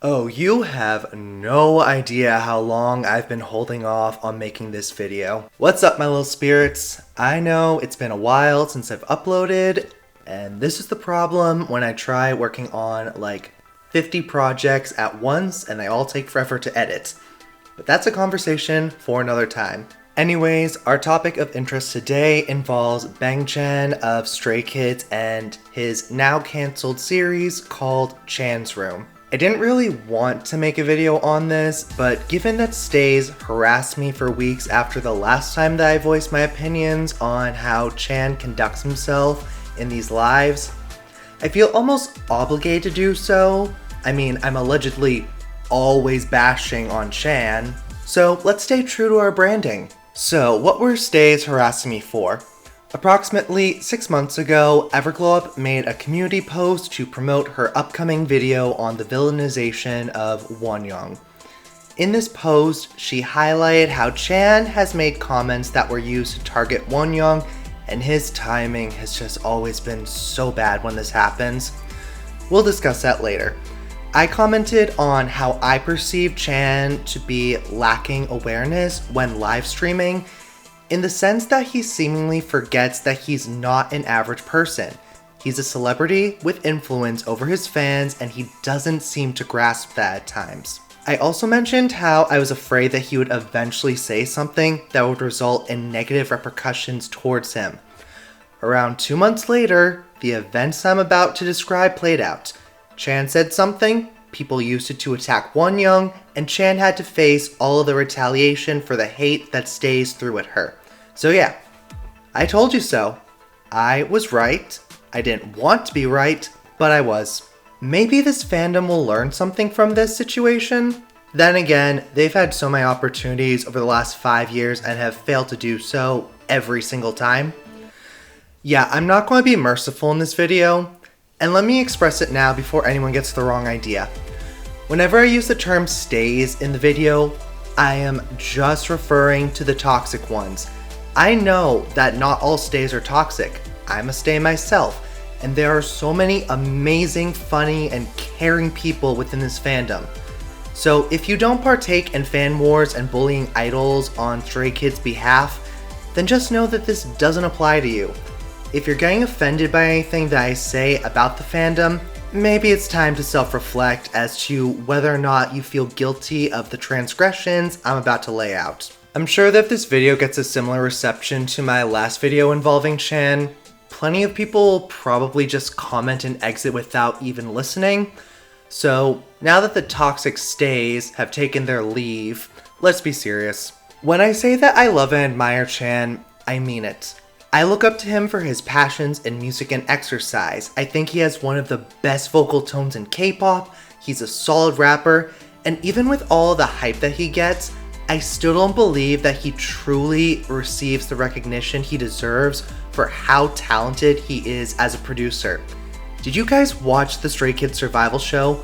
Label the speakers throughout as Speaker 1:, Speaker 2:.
Speaker 1: Oh, you have no idea how long I've been holding off on making this video. What's up, my little spirits? I know it's been a while since I've uploaded, and this is the problem when I try working on like 50 projects at once and they all take forever to edit. But that's a conversation for another time. Anyways, our topic of interest today involves Bang Chan of Stray Kids and his now cancelled series called Chan's Room. I didn't really want to make a video on this, but given that Stays harassed me for weeks after the last time that I voiced my opinions on how Chan conducts himself in these lives, I feel almost obligated to do so. I mean, I'm allegedly always bashing on Chan, so let's stay true to our branding. So, what were Stays harassing me for? Approximately 6 months ago, Everglow made a community post to promote her upcoming video on the villainization of Wonyoung. In this post, she highlighted how Chan has made comments that were used to target Wonyoung, and his timing has just always been so bad when this happens. We'll discuss that later. I commented on how I perceive Chan to be lacking awareness when live streaming, in the sense that he seemingly forgets that he's not an average person. He's a celebrity with influence over his fans, and he doesn't seem to grasp that at times. I also mentioned how I was afraid that he would eventually say something that would result in negative repercussions towards him. Around 2 months later, the events I'm about to describe played out. Chan said something, people used it to attack Wonyoung, and Chan had to face all of the retaliation for the hate that Stays threw at her. So yeah, I told you so. I was right. I didn't want to be right, but I was. Maybe this fandom will learn something from this situation? Then again, they've had so many opportunities over the last 5 years and have failed to do so every single time. Yeah, I'm not going to be merciful in this video, and let me express it now before anyone gets the wrong idea. Whenever I use the term stays in the video, I am just referring to the toxic ones. I know that not all stays are toxic. I'm a stay myself, and there are so many amazing, funny, and caring people within this fandom. So if you don't partake in fan wars and bullying idols on Stray Kids' behalf, then just know that this doesn't apply to you. If you're getting offended by anything that I say about the fandom, maybe it's time to self-reflect as to whether or not you feel guilty of the transgressions I'm about to lay out. I'm sure that if this video gets a similar reception to my last video involving Chan, plenty of people will probably just comment and exit without even listening. So now that the toxic stays have taken their leave, let's be serious. When I say that I love and admire Chan, I mean it. I look up to him for his passions in music and exercise. I think he has one of the best vocal tones in K-pop, he's a solid rapper, and even with all the hype that he gets, I still don't believe that he truly receives the recognition he deserves for how talented he is as a producer. Did you guys watch the Stray Kids survival show?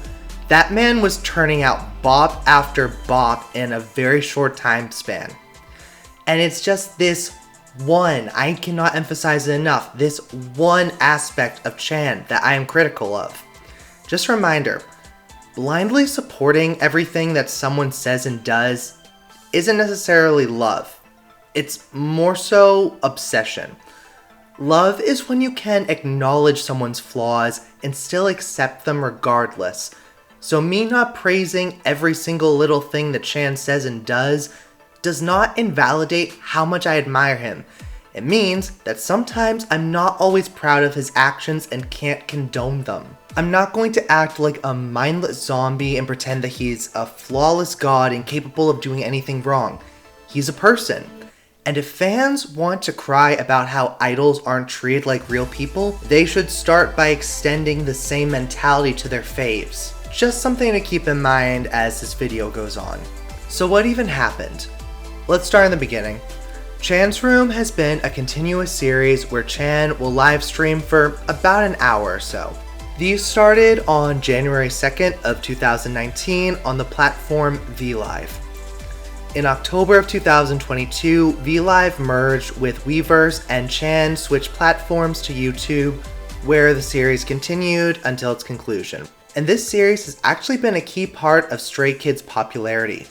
Speaker 1: That man was turning out bop after bop in a very short time span. And it's just this one, I cannot emphasize it enough, this one aspect of Chan that I am critical of. Just a reminder, blindly supporting everything that someone says and does isn't necessarily love. It's more so obsession. Love is when you can acknowledge someone's flaws and still accept them regardless. So me not praising every single little thing that Chan says and does not invalidate how much I admire him. It means that sometimes I'm not always proud of his actions and can't condone them. I'm not going to act like a mindless zombie and pretend that he's a flawless god incapable of doing anything wrong. He's a person. And if fans want to cry about how idols aren't treated like real people, they should start by extending the same mentality to their faves. Just something to keep in mind as this video goes on. So what even happened? Let's start in the beginning. Chan's Room has been a continuous series where Chan will live stream for about an hour or so. These started on January 2nd of 2019 on the platform VLive. In October of 2022, VLive merged with Weverse and Chan switched platforms to YouTube, where the series continued until its conclusion. And this series has actually been a key part of Stray Kids' popularity.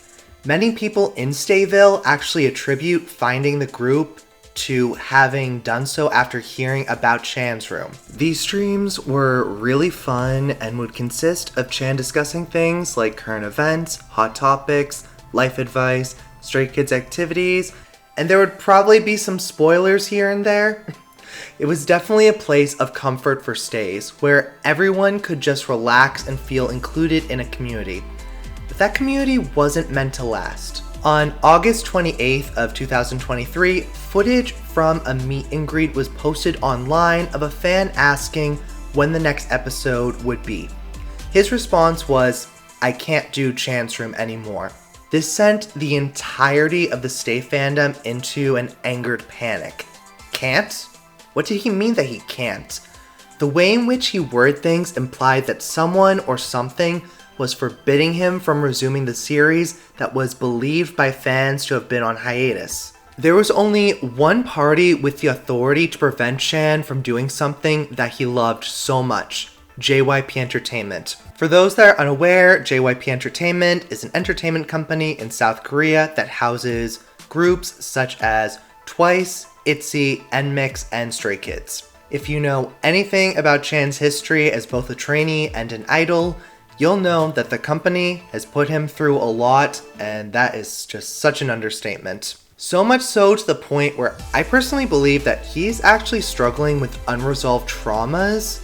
Speaker 1: Many people in Stayville actually attribute finding the group to having done so after hearing about Chan's room. These streams were really fun and would consist of Chan discussing things like current events, hot topics, life advice, Stray Kids activities, and there would probably be some spoilers here and there. It was definitely a place of comfort for stays, where everyone could just relax and feel included in a community. But that community wasn't meant to last. On August 28th of 2023, footage from a meet and greet was posted online of a fan asking when the next episode would be. His response was, "I can't do Chan's room anymore." This sent the entirety of the Stay fandom into an angered panic. Can't? What did he mean that he can't? The way in which he worded things implied that someone or something was forbidding him from resuming the series that was believed by fans to have been on hiatus. There was only one party with the authority to prevent Chan from doing something that he loved so much: JYP Entertainment. For those that are unaware, JYP Entertainment is an entertainment company in South Korea that houses groups such as TWICE, ITZY, NMIXX, and Stray Kids. If you know anything about Chan's history as both a trainee and an idol, you'll know that the company has put him through a lot, and that is just such an understatement. So much so to the point where I personally believe that he's actually struggling with unresolved traumas,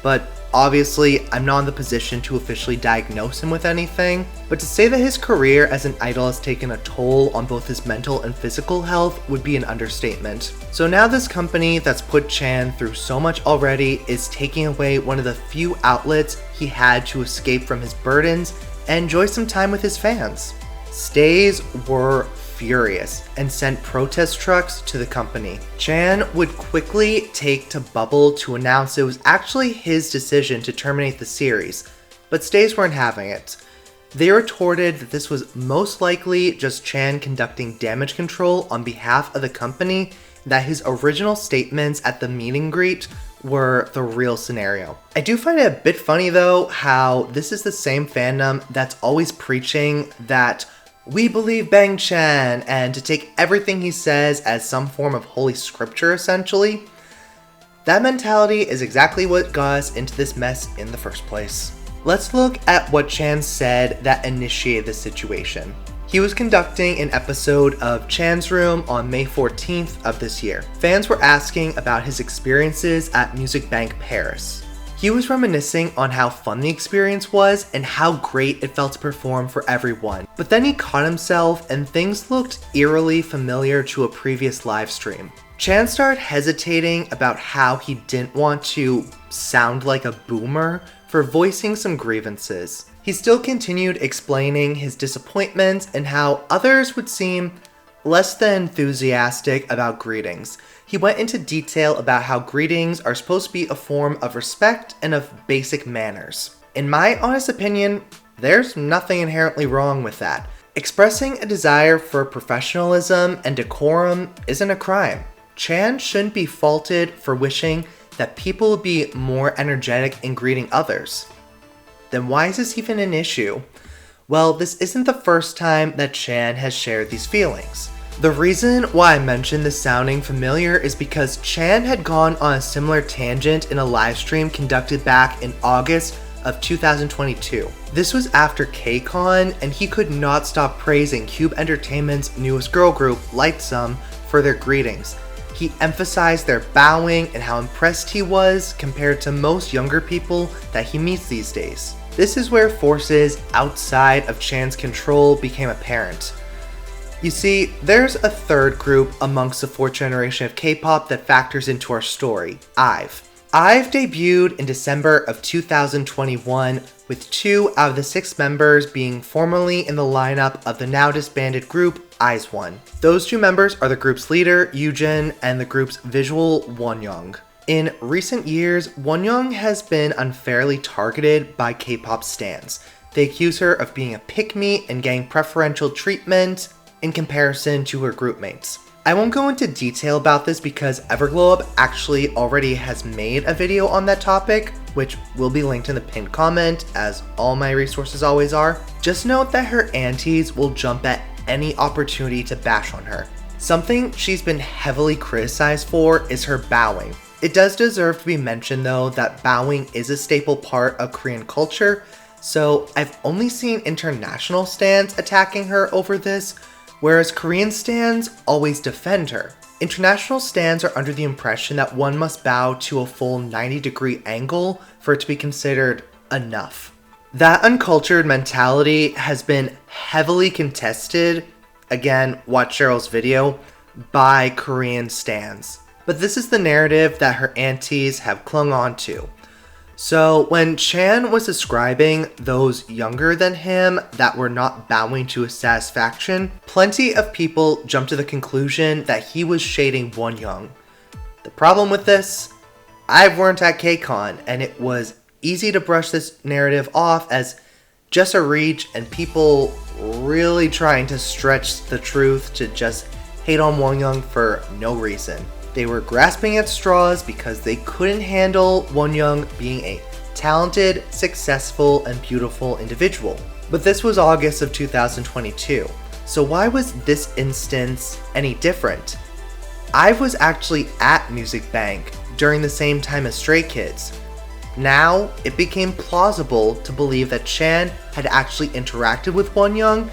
Speaker 1: but obviously I'm not in the position to officially diagnose him with anything. But to say that his career as an idol has taken a toll on both his mental and physical health would be an understatement. So now this company that's put Chan through so much already is taking away one of the few outlets he had to escape from his burdens and enjoy some time with his fans. Stays were furious and sent protest trucks to the company. Chan would quickly take to Bubble to announce it was actually his decision to terminate the series, but Stays weren't having it. They retorted that this was most likely just Chan conducting damage control on behalf of the company, that his original statements at the meet and greet were the real scenario. I do find it a bit funny though how this is the same fandom that's always preaching that we believe Bang Chan and to take everything he says as some form of holy scripture essentially. That mentality is exactly what got us into this mess in the first place. Let's look at what Chan said that initiated the situation. He was conducting an episode of Chan's Room on May 14th of this year. Fans were asking about his experiences at Music Bank Paris. He was reminiscing on how fun the experience was and how great it felt to perform for everyone. But then he caught himself and things looked eerily familiar to a previous live stream. Chan started hesitating about how he didn't want to sound like a boomer for voicing some grievances. He still continued explaining his disappointments and how others would seem less than enthusiastic about greetings. He went into detail about how greetings are supposed to be a form of respect and of basic manners. In my honest opinion, there's nothing inherently wrong with that. Expressing a desire for professionalism and decorum isn't a crime. Chan shouldn't be faulted for wishing that people would be more energetic in greeting others. Then why is this even an issue? Well, this isn't the first time that Chan has shared these feelings. The reason why I mentioned this sounding familiar is because Chan had gone on a similar tangent in a livestream conducted back in August of 2022. This was after KCON, and he could not stop praising Cube Entertainment's newest girl group, Lightsum, for their greetings. He emphasized their bowing and how impressed he was compared to most younger people that he meets these days. This is where forces outside of Chan's control became apparent. You see, there's a third group amongst the fourth generation of K-pop that factors into our story, IVE. IVE debuted in December of 2021, with 2 out of the 6 members being formerly in the lineup of the now disbanded group IZ*ONE. Those 2 members are the group's leader, Yoojin, and the group's visual, Wonyoung. In recent years, Wonyoung has been unfairly targeted by K-pop stans. They accuse her of being a pick-me and getting preferential treatment in comparison to her groupmates. I won't go into detail about this because Everglobe actually already has made a video on that topic, which will be linked in the pinned comment, as all my resources always are. Just note that her aunties will jump at any opportunity to bash on her. Something she's been heavily criticized for is her bowing. It does deserve to be mentioned though that bowing is a staple part of Korean culture, so I've only seen international stans attacking her over this, whereas Korean stans always defend her. International stans are under the impression that one must bow to a full 90-degree angle for it to be considered enough. That uncultured mentality has been heavily contested, again, watch Cheryl's video, by Korean stans. But this is the narrative that her aunties have clung on to. So when Chan was describing those younger than him that were not bowing to his satisfaction, plenty of people jumped to the conclusion that he was shading Wonyoung. The problem with this? I've learned at KCON, and it was easy to brush this narrative off as just a reach and people really trying to stretch the truth to just hate on Wonyoung for no reason. They were grasping at straws because they couldn't handle Wonyoung being a talented, successful, and beautiful individual. But this was August of 2022, so why was this instance any different? I was actually at Music Bank during the same time as Stray Kids. Now, it became plausible to believe that Chan had actually interacted with Wonyoung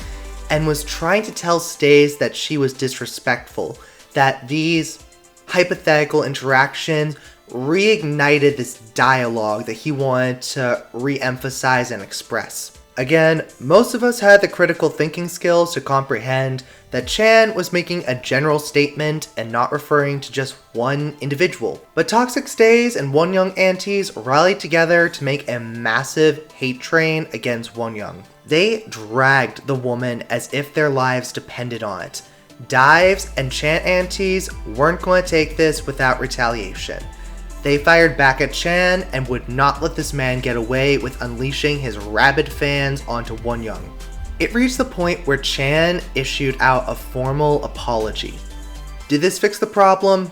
Speaker 1: and was trying to tell Stays that she was disrespectful, that these hypothetical interactions reignited this dialogue that he wanted to re-emphasize and express. Again, most of us had the critical thinking skills to comprehend that Chan was making a general statement and not referring to just one individual. But Toxic Stays and Wonyoung aunties rallied together to make a massive hate train against Wonyoung. They dragged the woman as if their lives depended on it. Dives and Chan aunties weren't going to take this without retaliation. They fired back at Chan and would not let this man get away with unleashing his rabid fans onto Wonyoung. It reached the point where Chan issued out a formal apology. Did this fix the problem?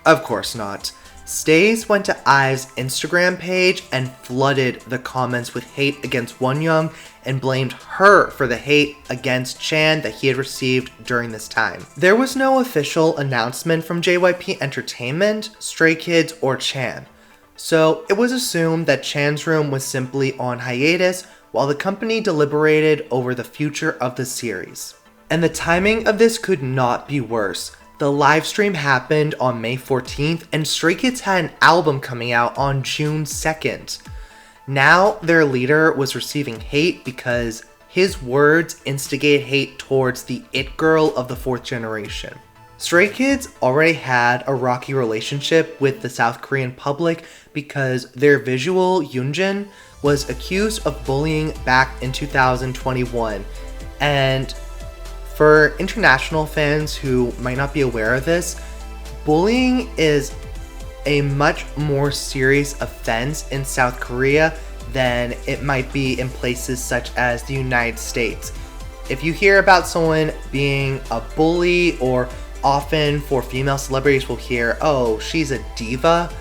Speaker 1: Of course not. Stays went to IVE's Instagram page and flooded the comments with hate against Wonyoung and blamed her for the hate against Chan that he had received during this time. There was no official announcement from JYP Entertainment, Stray Kids, or Chan, so it was assumed that Chan's room was simply on hiatus while the company deliberated over the future of the series. And the timing of this could not be worse. The livestream happened on May 14th, and Stray Kids had an album coming out on June 2nd. Now their leader was receiving hate because his words instigate hate towards the it girl of the fourth generation. Stray Kids already had a rocky relationship with the South Korean public because their visual Yoonjin was accused of bullying back in 2021, and for international fans who might not be aware of this, bullying is a much more serious offense in South Korea than it might be in places such as the United States. If you hear about someone being a bully, or often for female celebrities we'll hear, oh, she's a diva,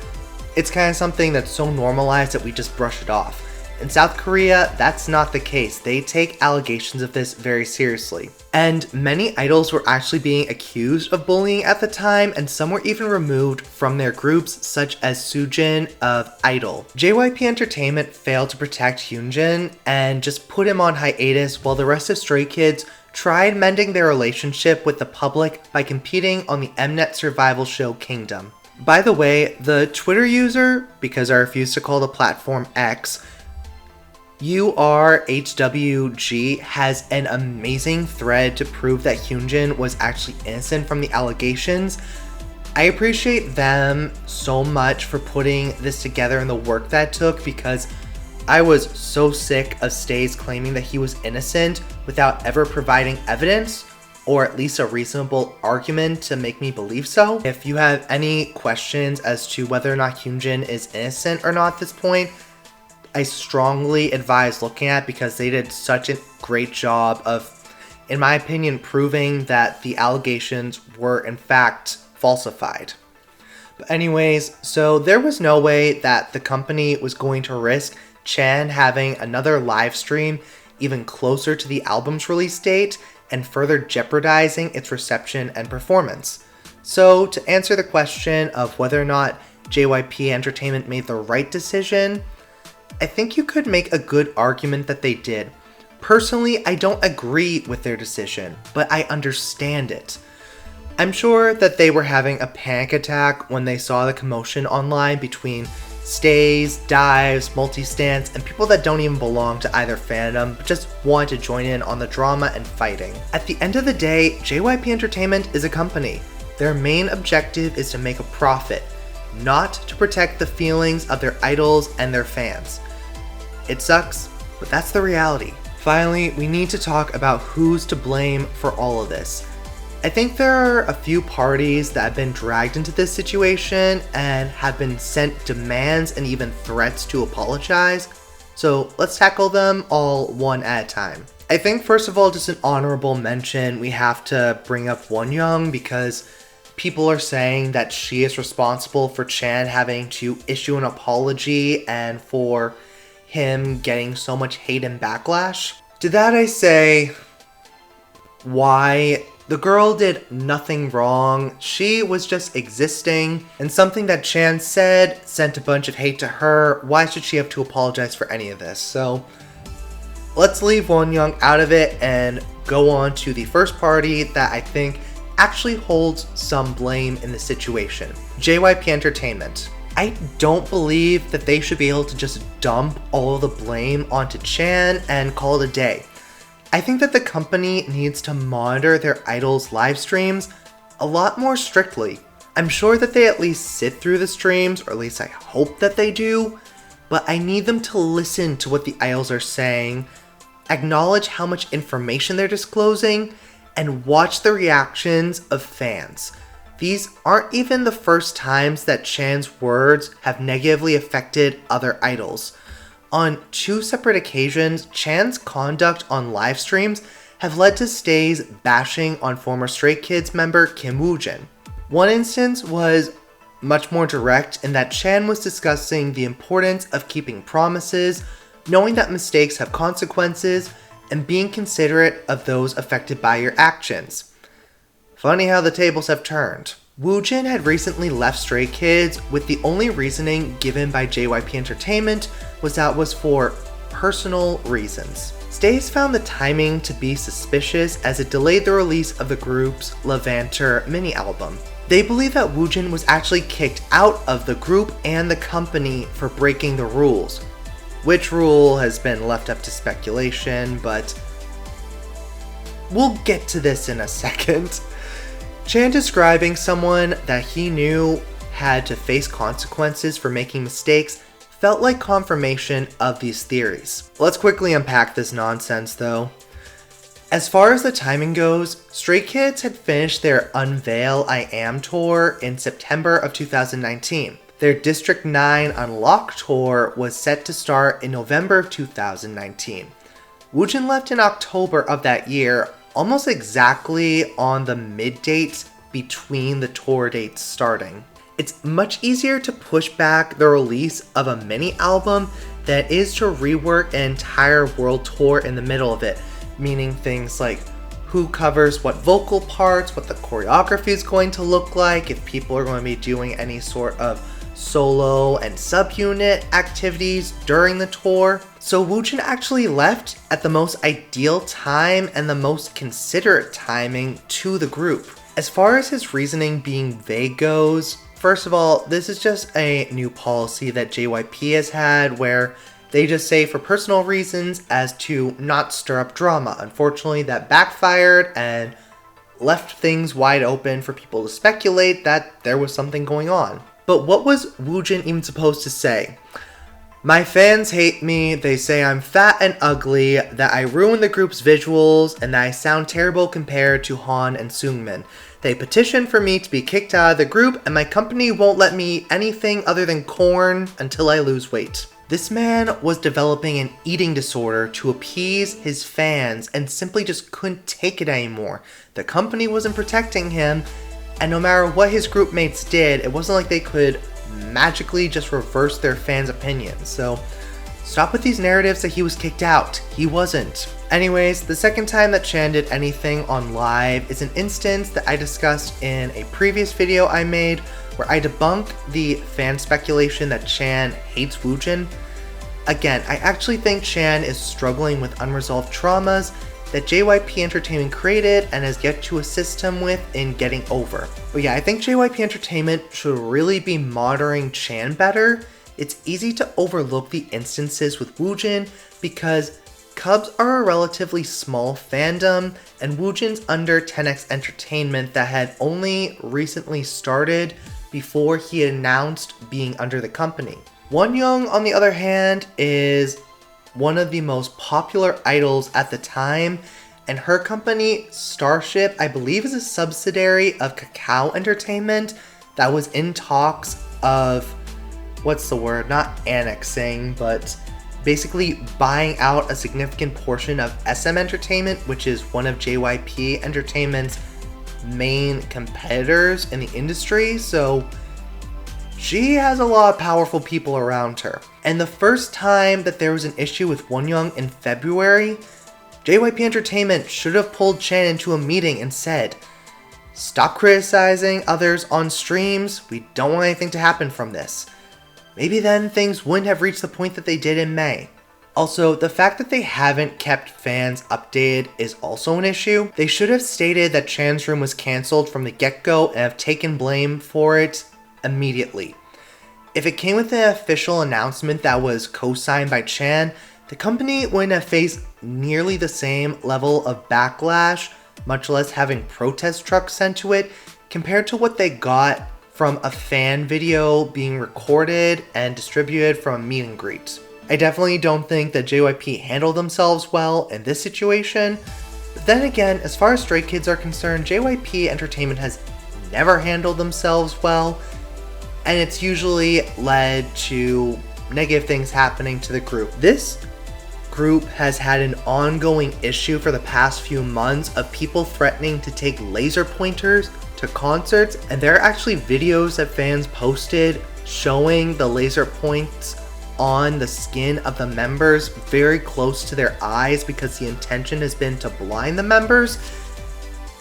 Speaker 1: it's kind of something that's so normalized that we just brush it off. In South Korea, that's not the case. They take allegations of this very seriously. And many idols were actually being accused of bullying at the time, and some were even removed from their groups, such as Soojin of Idol. JYP Entertainment failed to protect Hyunjin and just put him on hiatus while the rest of Stray Kids tried mending their relationship with the public by competing on the Mnet survival show Kingdom. By the way, the Twitter user, because I refuse to call the platform X, URHWG has an amazing thread to prove that Hyunjin was actually innocent from the allegations. I appreciate them so much for putting this together and the work that took, because I was so sick of Stays claiming that he was innocent without ever providing evidence, or at least a reasonable argument to make me believe so. If you have any questions as to whether or not Hyunjin is innocent or not at this point, I strongly advise looking at, because they did such a great job of in my opinion, proving that the allegations were in fact falsified. But anyways, so there was no way that the company was going to risk Chan having another live stream even closer to the album's release date and further jeopardizing its reception and performance. So to answer the question of whether or not JYP Entertainment made the right decision, I think you could make a good argument that they did. Personally, I don't agree with their decision, but I understand it. I'm sure that they were having a panic attack when they saw the commotion online between stays, dives, multi-stans, and people that don't even belong to either fandom but just want to join in on the drama and fighting. At the end of the day, JYP Entertainment is a company. Their main objective is to make a profit, not to protect the feelings of their idols and their fans. It sucks, but that's the reality. Finally, we need to talk about who's to blame for all of this. I think there are a few parties that have been dragged into this situation and have been sent demands and even threats to apologize. So let's tackle them all one at a time. I think first of all, just an honorable mention, we have to bring up Wonyoung because people are saying that she is responsible for Chan having to issue an apology and for him getting so much hate and backlash. To that I say, why? The girl did nothing wrong. She was just existing, and something that Chan said sent a bunch of hate to her. Why should she have to apologize for any of this? So let's leave Wonyoung out of it and go on to the first party that I think actually holds some blame in the situation. JYP Entertainment. I don't believe that they should be able to just dump all of the blame onto Chan and call it a day. I think that the company needs to monitor their idols' live streams a lot more strictly. I'm sure that they at least sit through the streams, or at least I hope that they do, but I need them to listen to what the idols are saying, acknowledge how much information they're disclosing, and watch the reactions of fans. These aren't even the first times that Chan's words have negatively affected other idols. On 2 separate occasions, Chan's conduct on live streams have led to stays bashing on former Stray Kids member Kim Woo-jin. One instance was much more direct in that Chan was discussing the importance of keeping promises, knowing that mistakes have consequences, and being considerate of those affected by your actions. Funny how the tables have turned. Woo-jin had recently left Stray Kids with the only reasoning given by JYP Entertainment was that it was for personal reasons. Stays found the timing to be suspicious as it delayed the release of the group's Levanter mini-album. They believe that Woo-jin was actually kicked out of the group and the company for breaking the rules. Which rule has been left up to speculation, but we'll get to this in a second. Chan describing someone that he knew had to face consequences for making mistakes felt like confirmation of these theories. Let's quickly unpack this nonsense though. As far as the timing goes, Stray Kids had finished their Unveil I Am tour in September of 2019. Their District 9 Unlock tour was set to start in November of 2019. Woo-jin left in October of that year, almost exactly on the mid-dates between the tour dates starting. It's much easier to push back the release of a mini-album than it is to rework an entire world tour in the middle of it, meaning things like who covers what vocal parts, what the choreography is going to look like, if people are going to be doing any sort of solo and subunit activities during the tour. So Woo-jin actually left at the most ideal time and the most considerate timing to the group. As far as his reasoning being vague goes, first of all, this is just a new policy that JYP has had where they just say for personal reasons as to not stir up drama. Unfortunately, that backfired and left things wide open for people to speculate that there was something going on. But what was Woo-jin even supposed to say? My fans hate me, they say I'm fat and ugly, that I ruin the group's visuals, and that I sound terrible compared to Han and Seungmin. They petition for me to be kicked out of the group, and my company won't let me eat anything other than corn until I lose weight. This man was developing an eating disorder to appease his fans and simply just couldn't take it anymore. The company wasn't protecting him, and no matter what his group mates did, it wasn't like they could magically just reverse their fans' opinions. So stop with these narratives that he was kicked out. He wasn't. Anyways, the second time that Chan did anything on live is an instance that I discussed in a previous video I made, where I debunk the fan speculation that Chan hates Woojin. Again, I actually think Chan is struggling with unresolved traumas that JYP Entertainment created and has yet to assist him with in getting over. But yeah, I think JYP Entertainment should really be monitoring Chan better. It's easy to overlook the instances with Woojin because Cubs are a relatively small fandom, and Woojin's under 10X Entertainment that had only recently started before he announced being under the company. Wonyoung, on the other hand, is one of the most popular idols at the time, and her company, Starship, I believe is a subsidiary of Kakao Entertainment that was in talks of, what's the word, not annexing, but basically buying out a significant portion of SM Entertainment, which is one of JYP Entertainment's main competitors in the industry. So she has a lot of powerful people around her. And the first time that there was an issue with Wonyoung in February, JYP Entertainment should have pulled Chan into a meeting and said, "Stop criticizing others on streams, we don't want anything to happen from this." Maybe then things wouldn't have reached the point that they did in May. Also, the fact that they haven't kept fans updated is also an issue. They should have stated that Chan's room was cancelled from the get-go and have taken blame for it immediately. If it came with an official announcement that was co-signed by Chan, the company wouldn't have faced nearly the same level of backlash, much less having protest trucks sent to it, compared to what they got from a fan video being recorded and distributed from a meet and greet. I definitely don't think that JYP handled themselves well in this situation. But then again, as far as Stray Kids are concerned, JYP Entertainment has never handled themselves well, and it's usually led to negative things happening to the group. This group has had an ongoing issue for the past few months of people threatening to take laser pointers to concerts, and there are actually videos that fans posted showing the laser points on the skin of the members very close to their eyes because the intention has been to blind the members.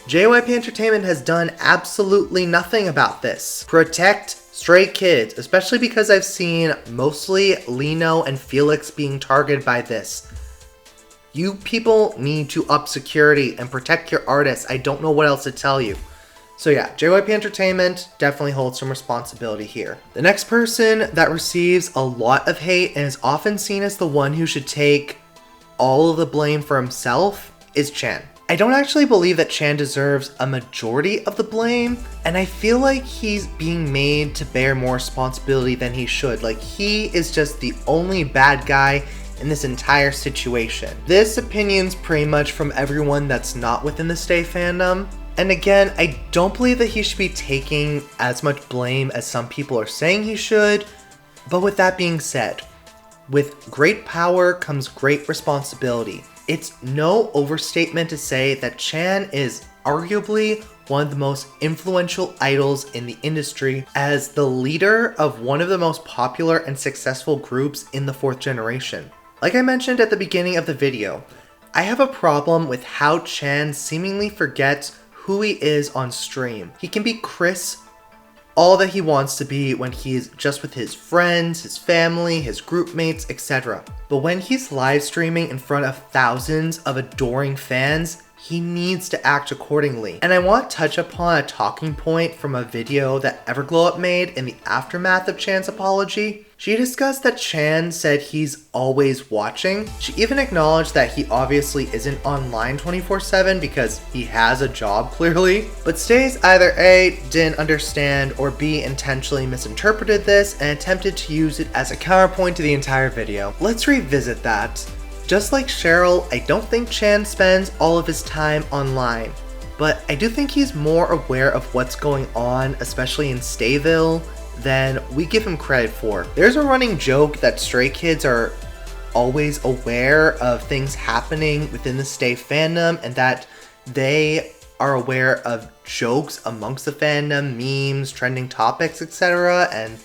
Speaker 1: JYP Entertainment has done absolutely nothing about this. Protect Stray Kids, especially because I've seen mostly Lino and Felix being targeted by this. You people need to up security and protect your artists. I don't know what else to tell you. So yeah, JYP Entertainment definitely holds some responsibility here. The next person that receives a lot of hate and is often seen as the one who should take all of the blame for himself is Chan. I don't actually believe that Chan deserves a majority of the blame, and I feel like he's being made to bear more responsibility than he should. Like, he is just the only bad guy in this entire situation. This opinion's pretty much from everyone that's not within the Stay fandom. And again, I don't believe that he should be taking as much blame as some people are saying he should. But with that being said, with great power comes great responsibility. It's no overstatement to say that Chan is arguably one of the most influential idols in the industry as the leader of one of the most popular and successful groups in the fourth generation. Like I mentioned at the beginning of the video, I have a problem with how Chan seemingly forgets who he is on stream. He can be Chris, all that he wants to be when he's just with his friends, his family, his group mates, etc. But when he's live streaming in front of thousands of adoring fans, he needs to act accordingly. And I want to touch upon a talking point from a video that Everglow made in the aftermath of Chan's apology. She discussed that Chan said he's always watching. She even acknowledged that he obviously isn't online 24/7 because he has a job clearly, but Stays either A, didn't understand, or B, intentionally misinterpreted this and attempted to use it as a counterpoint to the entire video. Let's revisit that. Just like Cheryl, I don't think Chan spends all of his time online, but I do think he's more aware of what's going on, especially in Stayville, than we give him credit for. There's a running joke that Stray Kids are always aware of things happening within the Stay fandom and that they are aware of jokes amongst the fandom, memes, trending topics, etc. And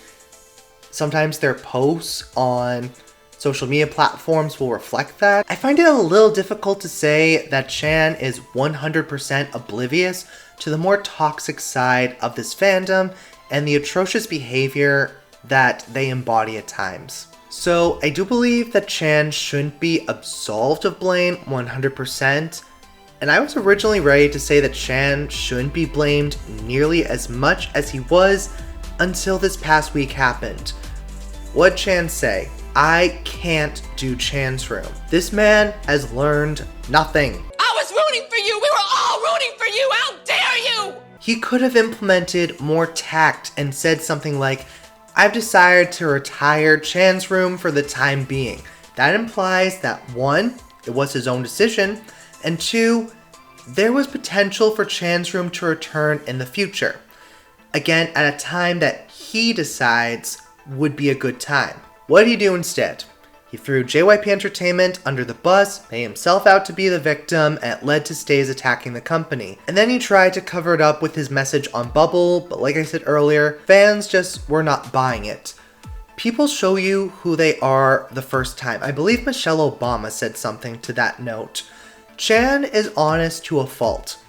Speaker 1: sometimes their posts on social media platforms will reflect that. I find it a little difficult to say that Chan is 100% oblivious to the more toxic side of this fandom and the atrocious behavior that they embody at times. So I do believe that Chan shouldn't be absolved of blame 100%, and I was originally ready to say that Chan shouldn't be blamed nearly as much as he was until this past week happened. What'd Chan say? I can't do Chan's room. This man has learned nothing.
Speaker 2: I was rooting for you! We were all rooting for you! How dare you!
Speaker 1: He could have implemented more tact and said something like, I've decided to retire Chan's room for the time being. That implies that 1, it was his own decision, and 2, there was potential for Chan's room to return in the future. Again, at a time that he decides would be a good time. What did he do instead? He threw JYP Entertainment under the bus, made himself out to be the victim, and it led to Stays attacking the company. And then he tried to cover it up with his message on Bubble, but like I said earlier, fans just were not buying it. People show you who they are the first time. I believe Michelle Obama said something to that note. Chan is honest to a fault.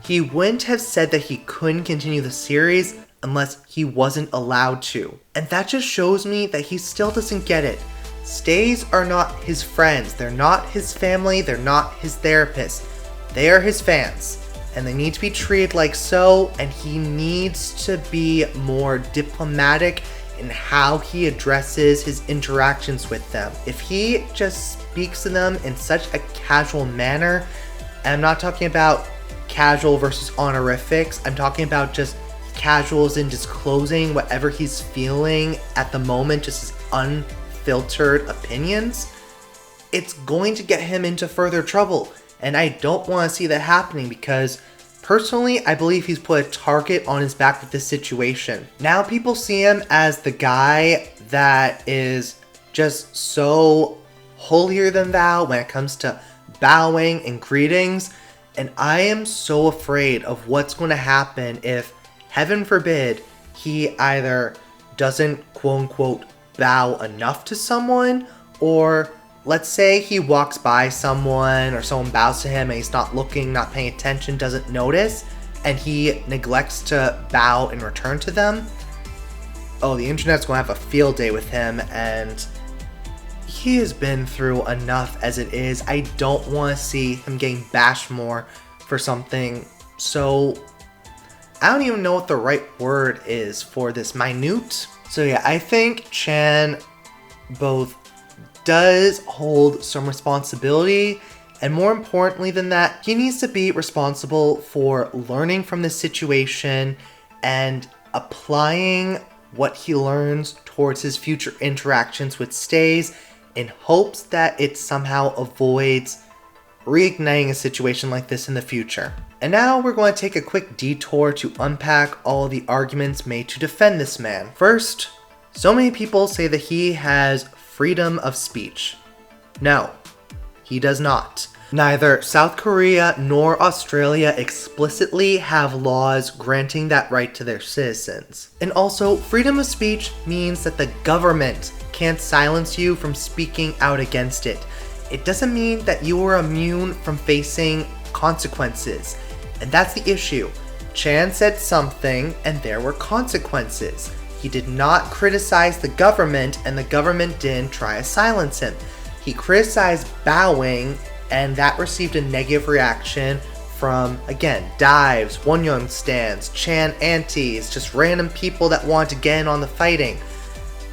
Speaker 1: He wouldn't have said that he couldn't continue the series unless he wasn't allowed to. And that just shows me that he still doesn't get it. Stays are not his friends, they're not his family, they're not his therapist. They are his fans, and they need to be treated like so, and he needs to be more diplomatic in how he addresses his interactions with them. If he just speaks to them in such a casual manner, and I'm not talking about casual versus honorifics, I'm talking about just casuals in disclosing whatever he's feeling at the moment, just his unfiltered opinions, it's going to get him into further trouble. And I don't want to see that happening because personally, I believe he's put a target on his back with this situation. Now people see him as the guy that is just so holier than thou when it comes to bowing and greetings. And I am so afraid of what's going to happen if, heaven forbid, he either doesn't quote unquote bow enough to someone, or let's say he walks by someone or someone bows to him and he's not looking, not paying attention, doesn't notice, and he neglects to bow in return to them. Oh, the internet's gonna have a field day with him, and he has been through enough as it is. I don't want to see him getting bashed more for something so, I don't even know what the right word is for this, minute. So yeah, I think Chan both does hold some responsibility, and more importantly than that, he needs to be responsible for learning from this situation and applying what he learns towards his future interactions with Stays in hopes that it somehow avoids reigniting a situation like this in the future. And now we're going to take a quick detour to unpack all the arguments made to defend this man. First, so many people say that he has freedom of speech. No, he does not. Neither South Korea nor Australia explicitly have laws granting that right to their citizens. And also, freedom of speech means that the government can't silence you from speaking out against it. It doesn't mean that you are immune from facing consequences. And that's the issue. Chan said something and there were consequences. He did not criticize the government and the government didn't try to silence him. He criticized bowing and that received a negative reaction from, again, dives, Wonyoung stands, Chan antis, just random people that want to get in on the fighting.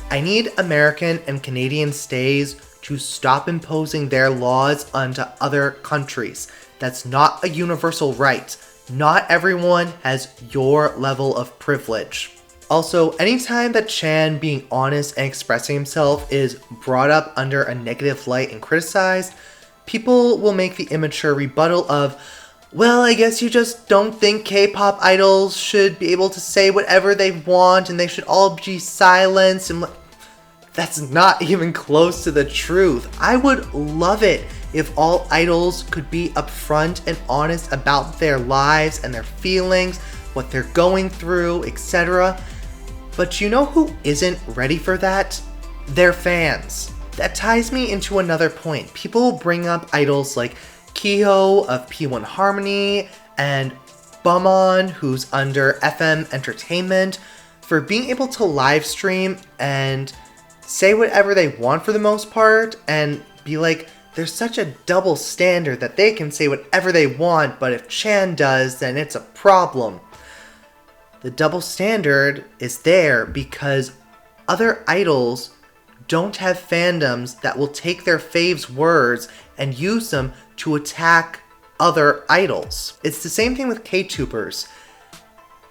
Speaker 1: I need American and Canadian Stays to stop imposing their laws onto other countries. That's not a universal right. Not everyone has your level of privilege. Also, anytime that Chan being honest and expressing himself is brought up under a negative light and criticized, people will make the immature rebuttal of, well, I guess you just don't think K-pop idols should be able to say whatever they want and they should all be silenced. And that's not even close to the truth. I would love it if all idols could be upfront and honest about their lives and their feelings, what they're going through, etc. But you know who isn't ready for that? Their fans. That ties me into another point. People bring up idols like Kiho of P1 Harmony and Bumon, who's under FM Entertainment, for being able to live stream and say whatever they want for the most part, and be like, there's such a double standard that they can say whatever they want, but if Chan does, then it's a problem. The double standard is there because other idols don't have fandoms that will take their faves' words and use them to attack other idols. It's the same thing with K-tubers.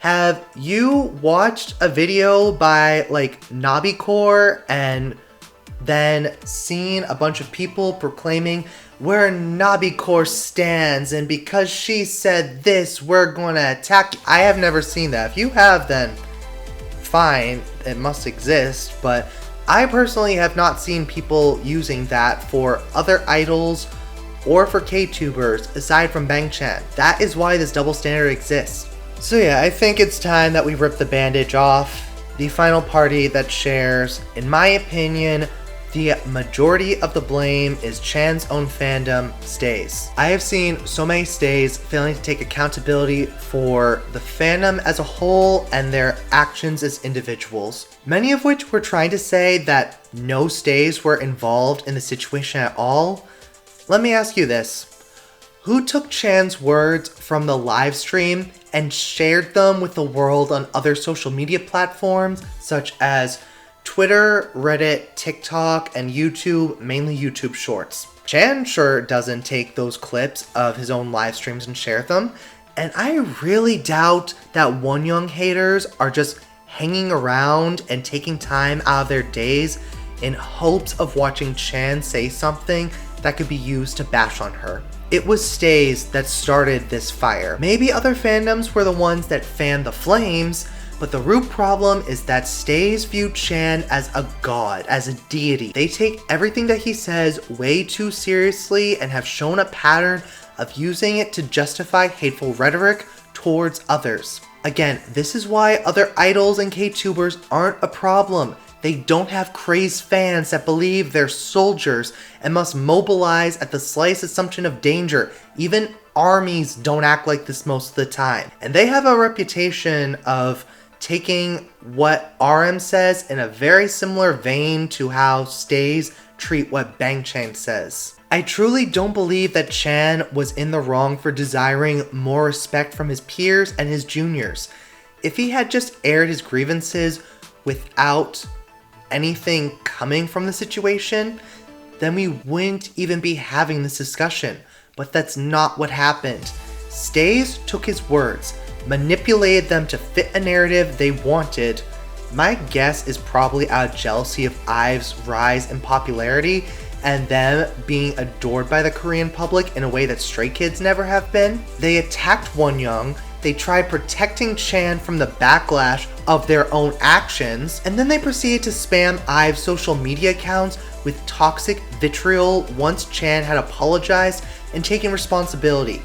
Speaker 1: Have you watched a video by like Nabicore and then seen a bunch of people proclaiming we're Nabicore stans and because she said this we're gonna attack you? I have never seen that. If you have, then fine, it must exist, but I personally have not seen people using that for other idols or for K-tubers aside from Bang Chan. That is why this double standard exists. So yeah, I think it's time that we rip the bandage off. The final party that shares, in my opinion, the majority of the blame is Chan's own fandom, Stays. I have seen so many Stays failing to take accountability for the fandom as a whole and their actions as individuals. Many of which were trying to say that no Stays were involved in the situation at all. Let me ask you this. Who took Chan's words from the live stream and shared them with the world on other social media platforms such as Twitter, Reddit, TikTok, and YouTube, mainly YouTube Shorts? Chan sure doesn't take those clips of his own live streams and share them, and I really doubt that Wonyoung haters are just hanging around and taking time out of their days in hopes of watching Chan say something that could be used to bash on her. It was Stays that started this fire. Maybe other fandoms were the ones that fanned the flames, but the root problem is that Stays view Chan as a god, as a deity. They take everything that he says way too seriously and have shown a pattern of using it to justify hateful rhetoric towards others. Again, this is why other idols and K-tubers aren't a problem. They don't have crazed fans that believe they're soldiers and must mobilize at the slightest assumption of danger. Even armies don't act like this most of the time. And they have a reputation of taking what RM says in a very similar vein to how Stays treat what Bang Chan says. I truly don't believe that Chan was in the wrong for desiring more respect from his peers and his juniors. If he had just aired his grievances without anything coming from the situation, then we wouldn't even be having this discussion. But that's not what happened. Stays took his words, manipulated them to fit a narrative they wanted. My guess is probably out of jealousy of IVE's rise in popularity and them being adored by the Korean public in a way that Stray Kids never have been. They attacked Wonyoung, they tried protecting Chan from the backlash of their own actions, and then they proceeded to spam IVE's social media accounts with toxic vitriol once Chan had apologized and taken responsibility.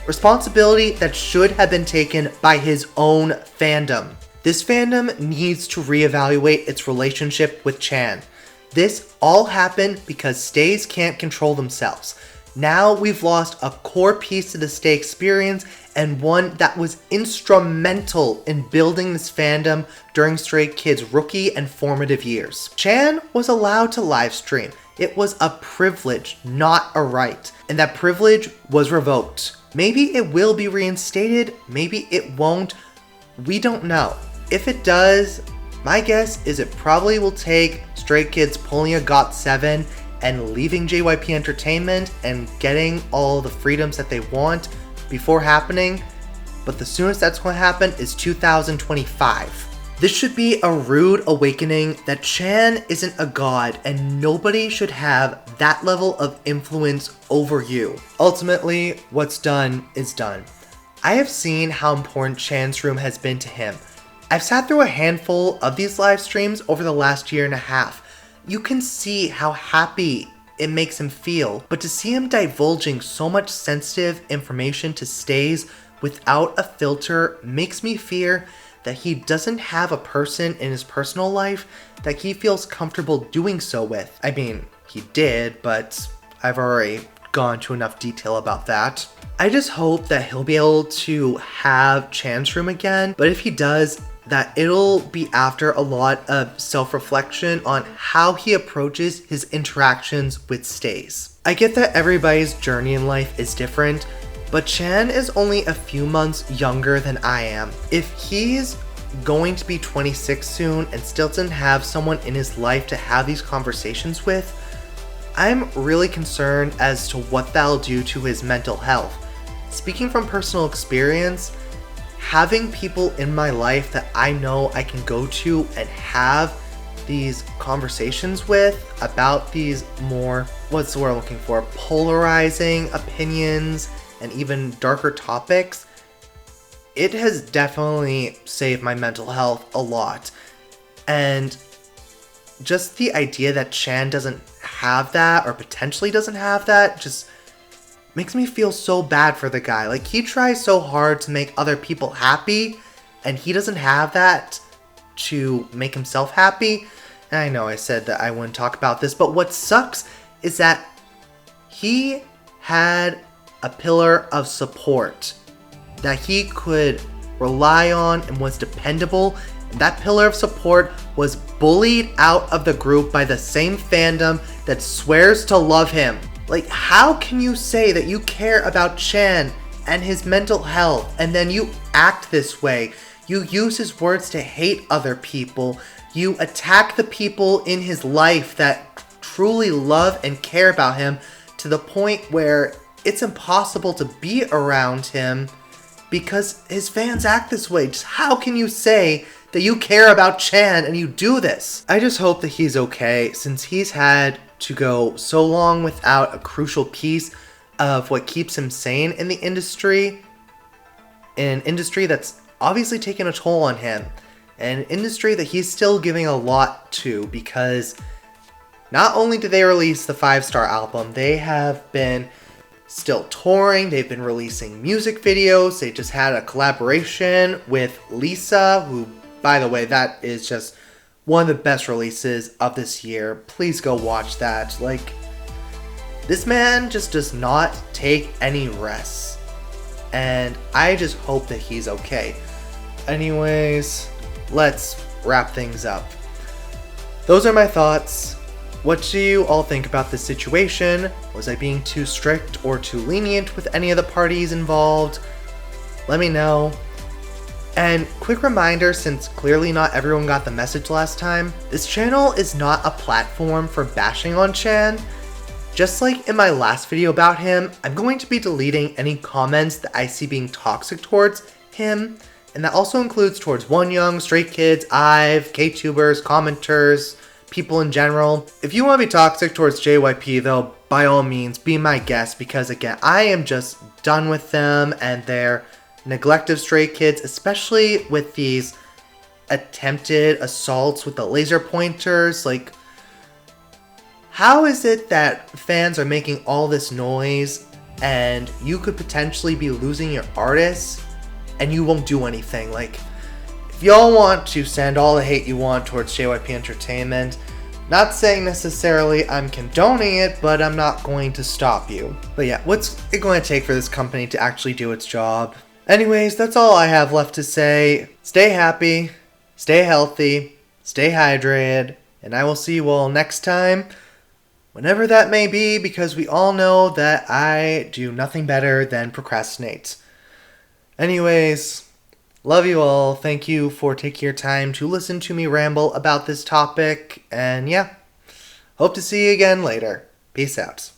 Speaker 1: Responsibility that should have been taken by his own fandom. This fandom needs to reevaluate its relationship with Chan. This all happened because Stays can't control themselves. Now we've lost a core piece to the Stay experience and one that was instrumental in building this fandom during Stray Kids' rookie and formative years. Chan was allowed to live stream. It was a privilege, not a right, and that privilege was revoked. Maybe it will be reinstated, maybe it won't, we don't know. If it does, my guess is it probably will take Stray Kids pulling a GOT7 and leaving JYP Entertainment and getting all the freedoms that they want before happening, but the soonest that's going to happen is 2025. This should be a rude awakening that Chan isn't a god and nobody should have that level of influence over you. Ultimately, what's done is done. I have seen how important Chan's room has been to him. I've sat through a handful of these live streams over the last year and a half. You can see how happy it makes him feel, but to see him divulging so much sensitive information to stays without a filter makes me fear that he doesn't have a person in his personal life that he feels comfortable doing so with. I mean, he did, but I've already gone to enough detail about that. I just hope that he'll be able to have Chan's room again, but if he does, that it'll be after a lot of self-reflection on how he approaches his interactions with stays. I get that everybody's journey in life is different, but Chan is only a few months younger than I am. If he's going to be 26 soon and still doesn't have someone in his life to have these conversations with, I'm really concerned as to what that'll do to his mental health. Speaking from personal experience, having people in my life that I know I can go to and have these conversations with about these more, what's the word I'm looking for, polarizing opinions and even darker topics, it has definitely saved my mental health a lot. And just the idea that Chan doesn't have that, or potentially doesn't have that, just makes me feel so bad for the guy. Like, he tries so hard to make other people happy, and he doesn't have that to make himself happy. And I know I said that I wouldn't talk about this, but what sucks is that he had a pillar of support that he could rely on and was dependable. And that pillar of support was bullied out of the group by the same fandom that swears to love him. Like, how can you say that you care about Chan and his mental health, and then you act this way? You use his words to hate other people. You attack the people in his life that truly love and care about him to the point where it's impossible to be around him because his fans act this way. Just how can you say that you care about Chan and you do this? I just hope that he's okay, since he's had to go so long without a crucial piece of what keeps him sane in the industry. In an industry that's obviously taken a toll on him. An industry that he's still giving a lot to, because not only did they release the 5-star album, they have been still touring, they've been releasing music videos, they just had a collaboration with Lisa, who, by the way, that is just one of the best releases of this year. Please go watch that. Like, this man just does not take any rests. And I just hope that he's okay. Anyways, let's wrap things up. Those are my thoughts. What do you all think about this situation? Was I being too strict or too lenient with any of the parties involved? Let me know. And quick reminder, since clearly not everyone got the message last time, this channel is not a platform for bashing on Chan. Just like in my last video about him, I'm going to be deleting any comments that I see being toxic towards him, and that also includes towards Wonyoung, Stray Kids, IVE, K-tubers, commenters, people in general. If you want to be toxic towards JYP though, by all means, be my guest, because again, I am just done with them and their neglect of Stray Kids, especially with these attempted assaults with the laser pointers. Like, how is it that fans are making all this noise and you could potentially be losing your artists and you won't do anything? Like, if y'all want to send all the hate you want towards JYP Entertainment, not saying necessarily I'm condoning it, but I'm not going to stop you. But yeah, what's it going to take for this company to actually do its job? Anyways, that's all I have left to say. Stay happy, stay healthy, stay hydrated, and I will see you all next time, whenever that may be, because we all know that I do nothing better than procrastinate. Anyways, love you all. Thank you for taking your time to listen to me ramble about this topic, and yeah, hope to see you again later. Peace out.